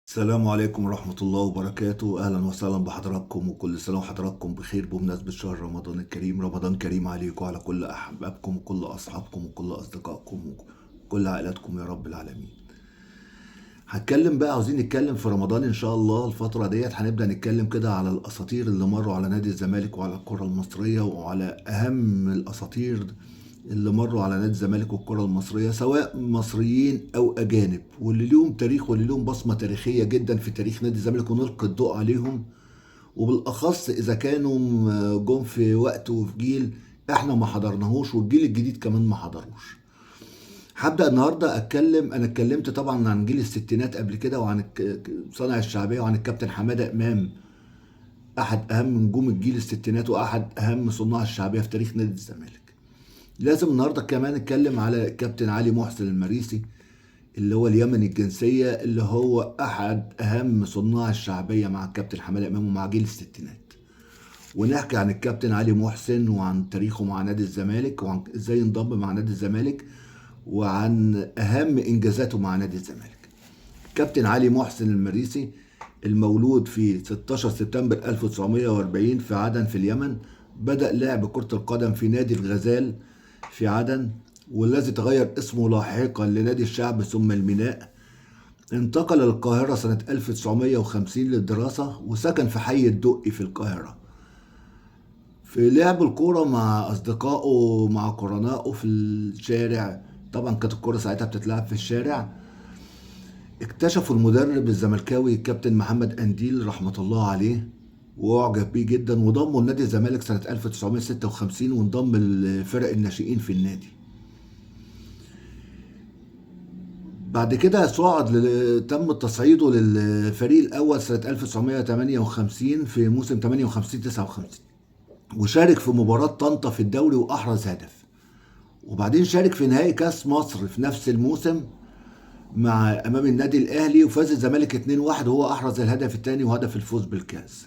السلام عليكم ورحمة الله وبركاته. أهلا وسهلا بحضراتكم وكل سنة وحضراتكم بخير بمناسبة شهر رمضان الكريم. رمضان كريم عليكم وعلى كل أحبابكم وكل أصحابكم وكل أصدقائكم وكل عائلاتكم يا رب العالمين. هنتكلم بقى، عاوزين نتكلم في رمضان إن شاء الله. الفترة ديت هنبدأ نتكلم كده على الأساطير اللي مروا على نادي الزمالك وعلى الكرة المصرية، وعلى أهم الأساطير اللي مروا على نادي الزمالك والكرة المصرية، سواء مصريين أو أجانب، واللي ليهم تاريخ واللي ليهم بصمة تاريخية جدا في تاريخ نادي الزمالك، ونلقي الضوء عليهم. وبالأخص إذا كانوا جم في وقت وفي جيل إحنا ما حضرناهوش، والجيل الجديد كمان ما حضروش. هبدأ النهاردة أنا اتكلمت طبعا عن جيل الستينات قبل كده، وعن صانع الشعبية، وعن الكابتن حمادة إمام، أحد أهم نجوم الجيل الستينات وأحد أهم صناع الشعبية في تاريخ نادي الزمالك. لازم النهارده كمان نتكلم على الكابتن علي محسن المريسي، اللي هو اليمني الجنسية، اللي هو أحد أهم صناع الشعبية مع الكابتن حمادة إمام ومع جيل الستينات. ونحكي عن الكابتن علي محسن وعن تاريخه مع نادي الزمالك، وعن إزاي انضم مع نادي الزمالك، وعن أهم إنجازاته مع نادي الزمالك. كابتن علي محسن المريسي المولود في 16 سبتمبر 1940 في عدن في اليمن. بدأ لعب كرة القدم في نادي الغزال في عدن، والذي تغير اسمه لاحقا لنادي الشعب ثم الميناء. انتقل للقاهرة سنة 1950 للدراسة، وسكن في حي الدقي في القاهرة. في لعب الكورة مع أصدقائه مع قرنائه في الشارع، طبعا كانت الكورة ساعتها بتتلعب في الشارع. اكتشفوا المدرب الزملكاوي الكابتن محمد أنديل رحمة الله عليه، واعجب بيه جدا، وضمه لنادي الزمالك سنة 1956، وانضم لفرق الناشئين في النادي. بعد كده تم تصعيده للفريق الأول سنة 1958 في موسم 58 59، وشارك في مباراة طنطا في الدوري وأحرز هدف. وبعدين شارك في نهائي كأس مصر في نفس الموسم أمام النادي الأهلي، وفاز الزمالك 2-1، وهو أحرز الهدف الثاني وهدف الفوز بالكأس.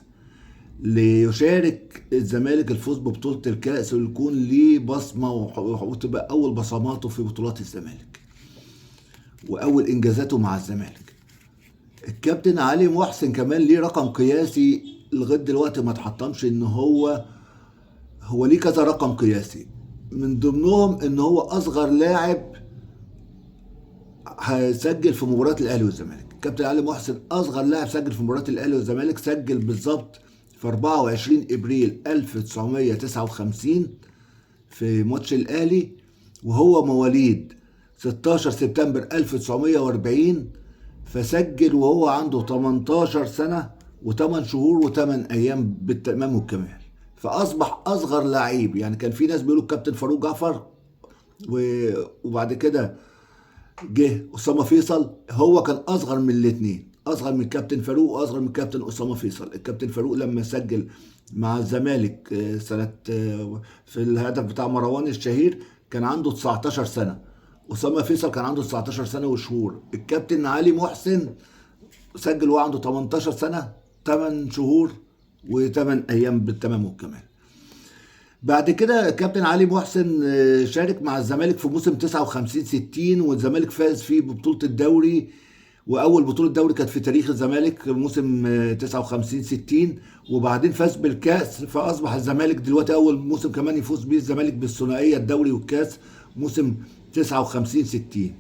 ليشارك الزمالك الفوز ببطولة الكأس ويكون ليه بصمة، وتبقى أول بصماته في بطولات الزمالك وأول إنجازاته مع الزمالك. الكابتن علي محسن كمان ليه رقم قياسي لغاية دلوقتي ما اتحطمش، إن هو ليه كذا رقم قياسي، من ضمنهم إن هو أصغر لاعب هيسجل في مباراة الأهلي والزمالك. الكابتن علي محسن أصغر لاعب سجل في مباراة الأهلي والزمالك، سجل بالظبط في 24 ابريل 1959 في ماتش الاهلي، وهو مواليد 16 سبتمبر 1940، فسجل وهو عنده 18 سنة و8 شهور و8 ايام بالتمام والكمال. فاصبح اصغر لعيب. يعني كان في ناس بيقولوا الكابتن فاروق جعفر، وبعد كده جه اسامه فيصل. هو كان اصغر من الاثنين، اصغر من كابتن فاروق واصغر من كابتن اسامه فيصل. الكابتن فاروق لما سجل مع الزمالك سنه في الهدف بتاع مروان الشهير كان عنده 19 سنه. اسامه فيصل كان عنده 19 سنه وشهور. الكابتن علي محسن سجل وهو عنده 18 سنه 8 شهور و8 ايام بالتمام والكمال. بعد كده كابتن علي محسن شارك مع الزمالك في موسم 59 60، والزمالك فاز فيه ببطولة الدوري، واول بطولة دوري كانت في تاريخ الزمالك موسم 59 60. وبعدين فاز بالكاس، فاصبح الزمالك دلوقتي اول موسم كمان يفوز بيه الزمالك بالثنائية الدوري والكاس موسم 59 60.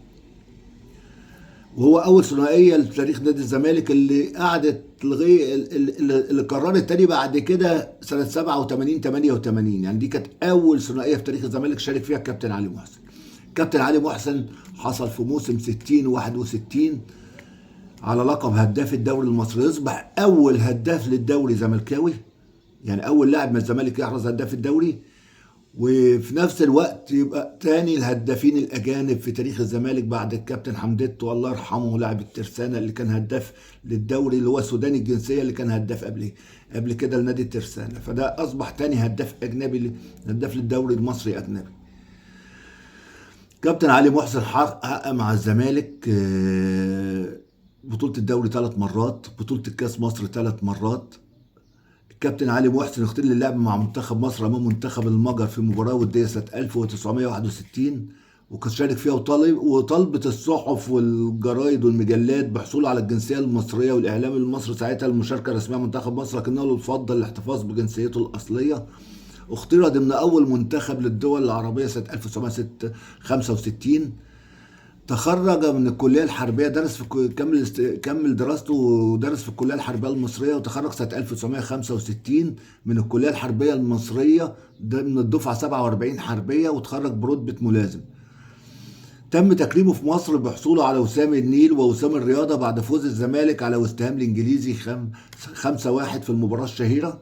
وهو اول ثنائيه لتاريخ نادي الزمالك، اللي قعدت لغايه اللي قررت تاني بعد كده سنه 87 88. يعني دي كانت اول ثنائيه في تاريخ الزمالك شارك فيها الكابتن علي محسن. كابتن علي محسن حصل في موسم 60 61 على لقب هداف الدوري المصري، يصبح اول هداف للدوري زملكاوي، يعني اول لاعب من الزمالك يحرز هداف الدوري. وفي نفس الوقت يبقى تاني الهدافين الاجانب في تاريخ الزمالك بعد الكابتن حمدتو الله يرحمه لاعب الترسانة، اللي كان هداف للدوري، اللي هو سوداني الجنسيه، اللي كان هداف قبل كده لنادي الترسانة. فده اصبح تاني هداف اجنبي، هداف للدوري المصري اجنبي. كابتن علي محسن حقق مع الزمالك بطولة الدوري 3 مرات، بطولة الكاس مصر 3 مرات. كابتن علي محسن اختار للعب مع منتخب مصر امام منتخب المجر في مباراه وديه سنه 1961، وكان شارك فيها وطلبت الصحف والجرايد والمجلات بحصوله على الجنسية المصرية والإعلام المصري ساعتها المشاركة الرسمية منتخب مصر، لكنه يفضل الاحتفاظ بجنسيته الأصلية. اختير ضمن أول منتخب للدول العربية سنة 1965. تخرج من الكلية الحربية، درس في كمل دراسته ودرس في الكلية الحربية المصرية، وتخرج سنة 1965 من الكلية الحربية المصرية من الدفعة 47 حربية، وتخرج برتبة ملازم. تم تكريمه في مصر بحصوله على وسام النيل ووسام الرياضة بعد فوز الزمالك على وست هام الإنجليزي 5-1 في المباراة الشهيرة.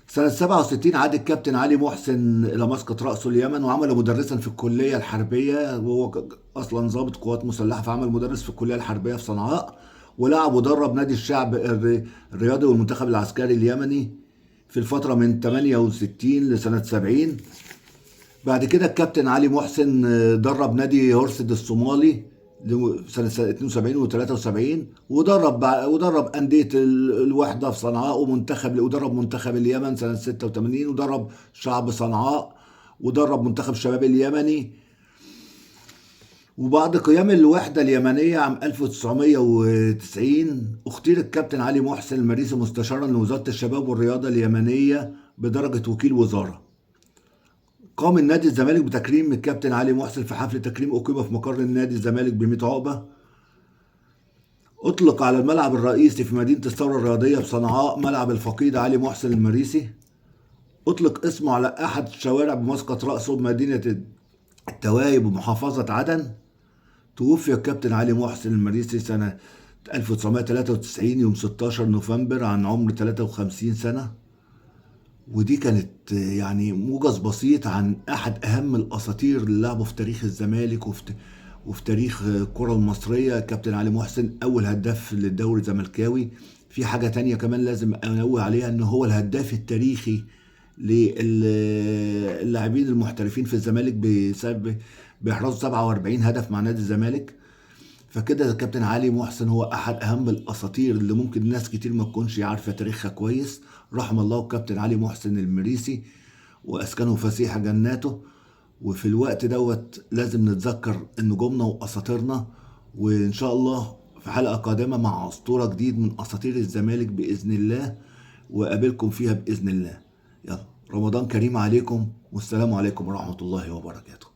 سنة 67 عاد الكابتن علي محسن إلى مسقط رأسه اليمن، وعمل مدرسا في الكلية الحربية، وهو أصلا ضابط قوات مسلحة، فعمل مدرس في الكلية الحربية في صنعاء. ولعب ودرب نادي الشعب الرياضي والمنتخب العسكري اليمني في الفترة من 68 لسنة 70. بعد كده الكابتن علي محسن درب نادي هورسد الصومالي سنة 72 و 73، ودرب أندية الوحدة في صنعاء، ودرب منتخب اليمن سنة 86، ودرب شعب صنعاء، ودرب منتخب الشباب اليمني. وبعد قيام الوحدة اليمنية عام 1990 اختير الكابتن علي محسن المريسي مستشارا لوزارة الشباب والرياضة اليمنية بدرجة وكيل وزارة. قام النادي الزمالك بتكريم الكابتن علي محسن في حفل تكريم أقيم في مقر النادي الزمالك ب100 عقبة. أطلق على الملعب الرئيسي في مدينة الثورة الرياضية بصنعاء ملعب الفقيد علي محسن المريسي. أطلق اسمه على أحد الشوارع بمسقط رأسه بمدينة التوايب بمحافظة عدن. توفي الكابتن علي محسن المريسي سنة 1993 يوم 16 نوفمبر عن عمر 53 سنة. ودي كانت يعني موجز بسيط عن أحد أهم الأساطير اللي لعبوا في تاريخ الزمالك وفي تاريخ الكرة المصرية، كابتن علي محسن، أول هداف للدوري الزملكاوي. في حاجة تانية كمان لازم أنوه عليها، إن هو الهداف التاريخي للاعبين المحترفين في الزمالك بسبب بإحراز 47 هدف مع نادي الزمالك. فكده الكابتن علي محسن هو أحد أهم الأساطير اللي ممكن ناس كتير ما تكونش عارفة تاريخها كويس. رحم الله الكابتن علي محسن المريسي وأسكنه فسيح جناته. وفي الوقت دوت لازم نتذكر نجومنا وأساطيرنا، وإن شاء الله في حلقة قادمة مع أسطورة جديد من أساطير الزمالك بإذن الله، وأقابلكم فيها بإذن الله. يلا، رمضان كريم عليكم، والسلام عليكم ورحمة الله وبركاته.